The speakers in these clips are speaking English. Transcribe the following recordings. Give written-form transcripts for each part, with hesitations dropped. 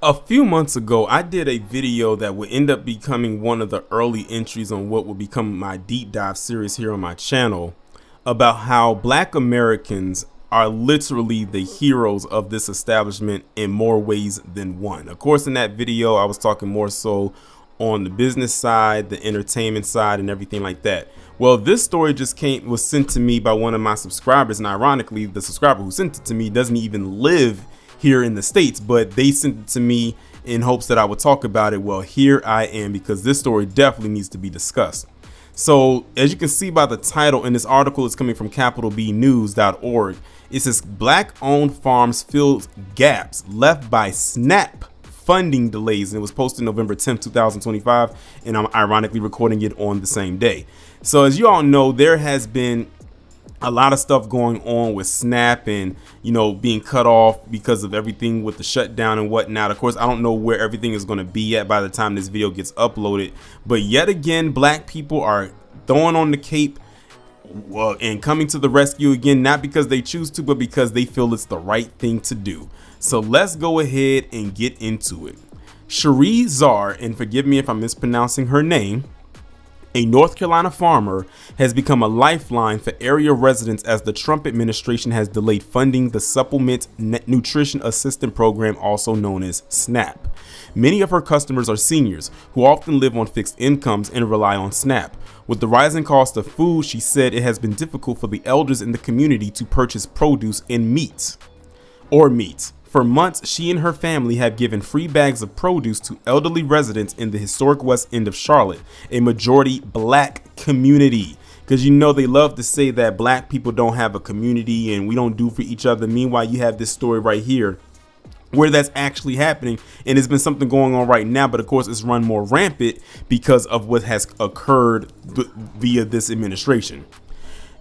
A few months ago, I did a video that would end up becoming one of the early entries on what would become my deep dive series here on my channel about how Black Americans are literally the heroes of this establishment in more ways than one. Of course, in that video, I was talking more so on the business side, the entertainment side, and everything like that. Well, this story was sent to me by one of my subscribers, and ironically, the subscriber who sent it to me doesn't even live here in the States, but they sent it to me in hopes that I would talk about it. Well, here I am, because this story definitely needs to be discussed. So as you can see by the title, and this article is coming from capitalbnews.org, it says Black owned farms fill gaps left by SNAP funding delays, and it was posted November 10th, 2025, and I'm ironically recording it on the same day. So as you all know, there has been a lot of stuff going on with SNAP and, being cut off because of everything with the shutdown and whatnot. Of course, I don't know where everything is going to be at by the time this video gets uploaded. But yet again, Black people are throwing on the cape and coming to the rescue again, not because they choose to, but because they feel it's the right thing to do. So let's go ahead and get into it. Sheree Zar, and forgive me if I'm mispronouncing her name, a North Carolina farmer, has become a lifeline for area residents as the Trump administration has delayed funding the Supplement Nutrition Assistance Program, also known as SNAP. Many of her customers are seniors who often live on fixed incomes and rely on SNAP. With the rising cost of food, she said it has been difficult for the elders in the community to purchase produce and meat. For months, she and her family have given free bags of produce to elderly residents in the historic West End of Charlotte, a majority Black community. Because they love to say that Black people don't have a community and we don't do for each other. Meanwhile, you have this story right here where that's actually happening, and there's been something going on right now, but of course it's run more rampant because of what has occurred via this administration.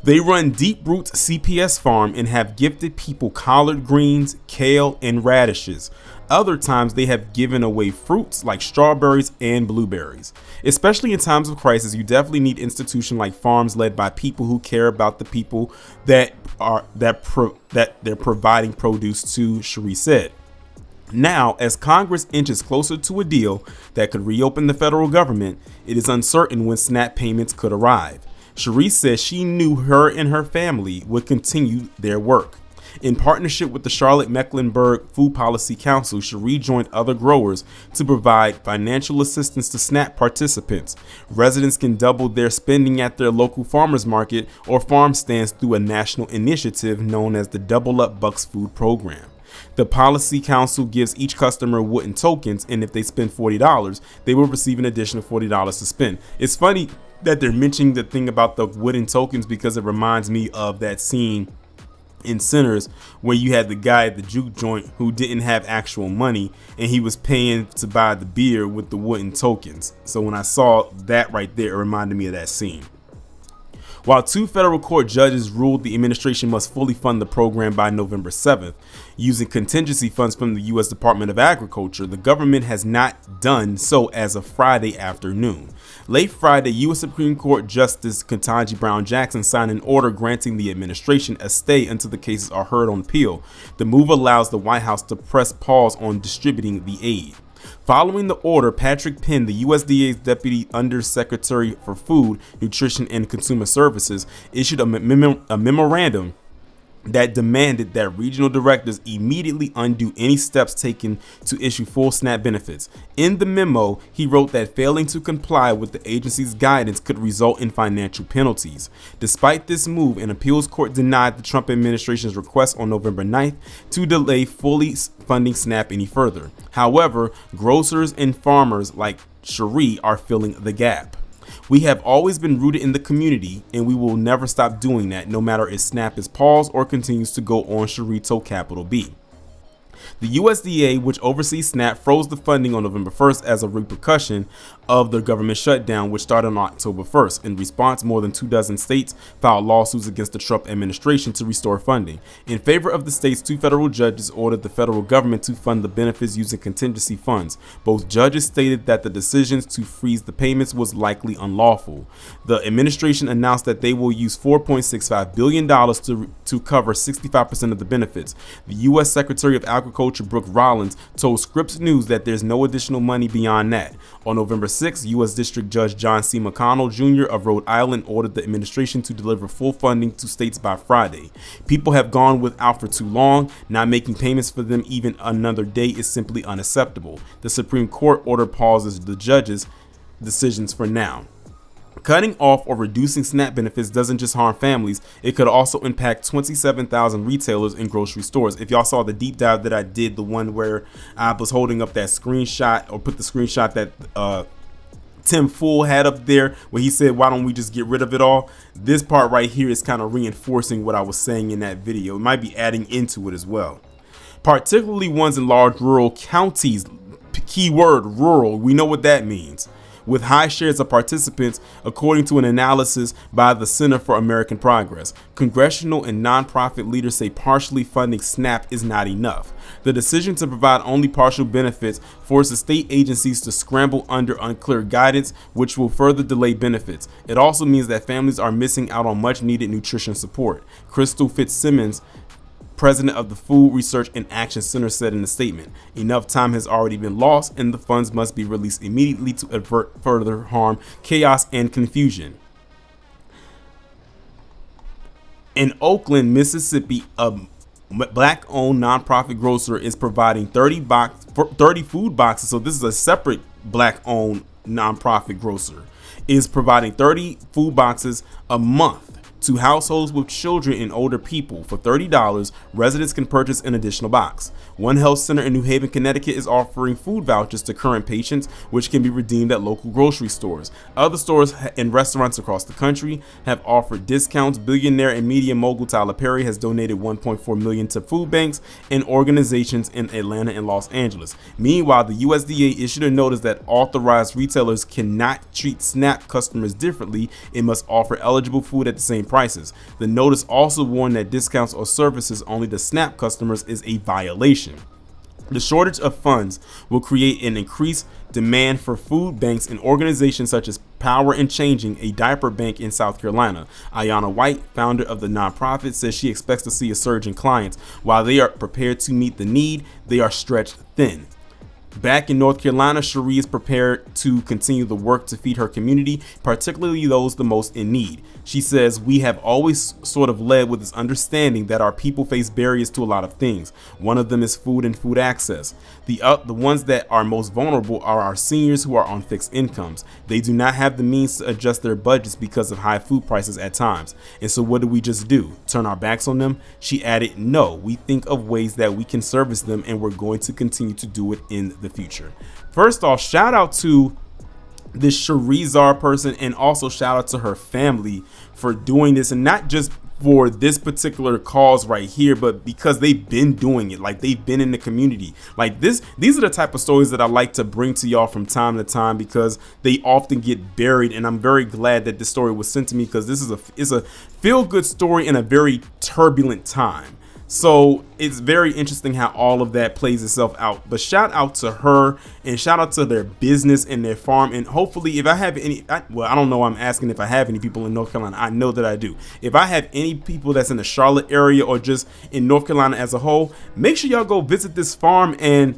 They run Deep Roots CPS Farm and have gifted people collard greens, kale, and radishes. Other times they have given away fruits like strawberries and blueberries. Especially in times of crisis, you definitely need institutions like farms led by people who care about the people that they're providing produce to, Sheree said. Now, as Congress inches closer to a deal that could reopen the federal government, it is uncertain when SNAP payments could arrive. Sheree says she knew her and her family would continue their work. In partnership with the Charlotte-Mecklenburg Food Policy Council, Sheree joined other growers to provide financial assistance to SNAP participants. Residents can double their spending at their local farmers market or farm stands through a national initiative known as the Double Up Bucks Food Program. The Policy Council gives each customer wooden tokens, and if they spend $40, they will receive an additional $40 to spend. It's funny that they're mentioning the thing about the wooden tokens because it reminds me of that scene in Sinners where you had the guy at the juke joint who didn't have actual money and he was paying to buy the beer with the wooden tokens. So when I saw that right there, it reminded me of that scene. While two federal court judges ruled the administration must fully fund the program by November 7th, using contingency funds from the U.S. Department of Agriculture, the government has not done so as of Friday afternoon. Late Friday, U.S. Supreme Court Justice Ketanji Brown Jackson signed an order granting the administration a stay until the cases are heard on appeal. The move allows the White House to press pause on distributing the aid. Following the order, Patrick Penn, the USDA's Deputy Undersecretary for Food, Nutrition, and Consumer Services, issued a memorandum that demanded that regional directors immediately undo any steps taken to issue full SNAP benefits. In the memo, he wrote that failing to comply with the agency's guidance could result in financial penalties. Despite this move, an appeals court denied the Trump administration's request on November 9th to delay fully funding SNAP any further. However, grocers and farmers like Sheree are filling the gap. We have always been rooted in the community, and we will never stop doing that, no matter if SNAP is paused or continues to go on, Sheree told Capital B. The USDA, which oversees SNAP, froze the funding on November 1st as a repercussion of the government shutdown, which started on October 1st. In response, more than 24 states filed lawsuits against the Trump administration to restore funding. In favor of the states, two federal judges ordered the federal government to fund the benefits using contingency funds. Both judges stated that the decisions to freeze the payments was likely unlawful. The administration announced that they will use $4.65 billion to cover 65% of the benefits. The U.S. Secretary of Agriculture Agriculture Brooke Rollins told Scripps News that there's no additional money beyond that. On November 6th, U.S. District Judge John C. McConnell Jr. of Rhode Island ordered the administration to deliver full funding to states by Friday. People have gone without for too long. Not making payments for them even another day is simply unacceptable. The Supreme Court order pauses the judge's decisions for now. Cutting off or reducing SNAP benefits doesn't just harm families, it could also impact 27,000 retailers and grocery stores. If y'all saw the deep dive that I did, the one where I was holding up that screenshot, or put the screenshot that Tim Fool had up there where he said, why don't we just get rid of it all? This part right here is kind of reinforcing what I was saying in that video. It might be adding into it as well. Particularly ones in large rural counties, keyword rural, we know what that means, with high shares of participants, according to an analysis by the Center for American Progress. Congressional and nonprofit leaders say partially funding SNAP is not enough. The decision to provide only partial benefits forces state agencies to scramble under unclear guidance, which will further delay benefits. It also means that families are missing out on much needed nutrition support. Crystal Fitzsimmons, president of the Food Research and Action Center, said in a statement, enough time has already been lost and the funds must be released immediately to avert further harm, chaos, and confusion. In Oakland, Mississippi, a black-owned nonprofit grocer is providing 30 food boxes. So this is a separate black-owned nonprofit grocer, is providing 30 food boxes a month to households with children and older people. For $30, residents can purchase an additional box. One health center in New Haven, Connecticut is offering food vouchers to current patients, which can be redeemed at local grocery stores. Other stores and restaurants across the country have offered discounts. Billionaire and media mogul Tyler Perry has donated $1.4 million to food banks and organizations in Atlanta and Los Angeles. Meanwhile, the USDA issued a notice that authorized retailers cannot treat SNAP customers differently and must offer eligible food at the same prices. The notice also warned that discounts or services only to SNAP customers is a violation. The shortage of funds will create an increased demand for food banks and organizations such as Power and Changing, a diaper bank in South Carolina. Ayanna White, founder of the nonprofit, says she expects to see a surge in clients. While they are prepared to meet the need, they are stretched thin. Back in North Carolina, Sheree is prepared to continue the work to feed her community, particularly those the most in need. She says, we have always sort of led with this understanding that our people face barriers to a lot of things. One of them is food and food access. The ones that are most vulnerable are our seniors who are on fixed incomes. They do not have the means to adjust their budgets because of high food prices at times. And so what do we just do? Turn our backs on them? She added, no, we think of ways that we can service them, and we're going to continue to do it in the future. First off, shout out to this Sheree Zar person, and also shout out to her family for doing this, and not just for this particular cause right here, but because they've been doing it. Like, they've been in the community like this. These are the type of stories that I like to bring to y'all from time to time, because they often get buried, and I'm very glad that this story was sent to me, because this is a feel-good story in a very turbulent time. So it's very interesting how all of that plays itself out. But shout out to her, and shout out to their business and their farm. And hopefully, if I have any, I don't know, I'm asking if I have any people in North Carolina. I know that I do. If I have any people that's in the Charlotte area or just in North Carolina as a whole, make sure y'all go visit this farm and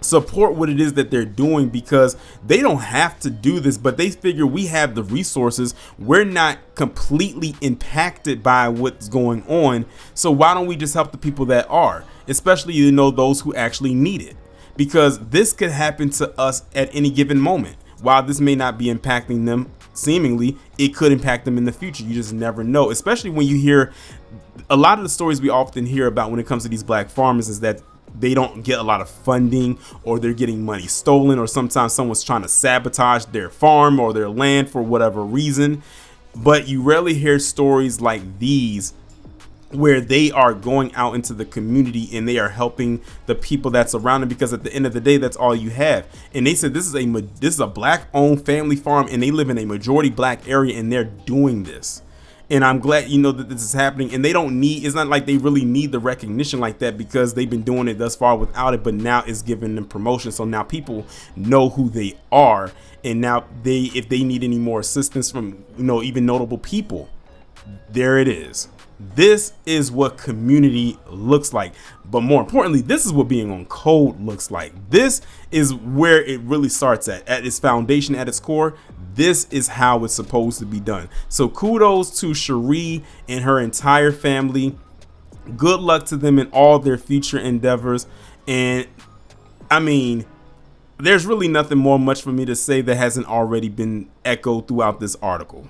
support what it is that they're doing, because they don't have to do this, but they figure we have the resources. We're not completely impacted by what's going on, so why don't we just help the people that are, especially those who actually need it, because this could happen to us at any given moment. While this may not be impacting them, seemingly it could impact them in the future. You just never know, especially when you hear a lot of the stories we often hear about when it comes to these black farmers is that they don't get a lot of funding, or they're getting money stolen, or sometimes someone's trying to sabotage their farm or their land for whatever reason. But you rarely hear stories like these where they are going out into the community and they are helping the people that's around them, because at the end of the day, that's all you have. And they said this is a black owned family farm, and they live in a majority black area, and they're doing this. And I'm glad that this is happening, and it's not like they really need the recognition like that, because they've been doing it thus far without it, but now it's giving them promotion. So now people know who they are, and now if they need any more assistance from even notable people, there it is. This is what community looks like. But more importantly, this is what being on code looks like. This is where it really starts at its foundation, at its core. This is how it's supposed to be done. So kudos to Sheree and her entire family. Good luck to them in all their future endeavors. And I mean, there's really nothing more much for me to say that hasn't already been echoed throughout this article.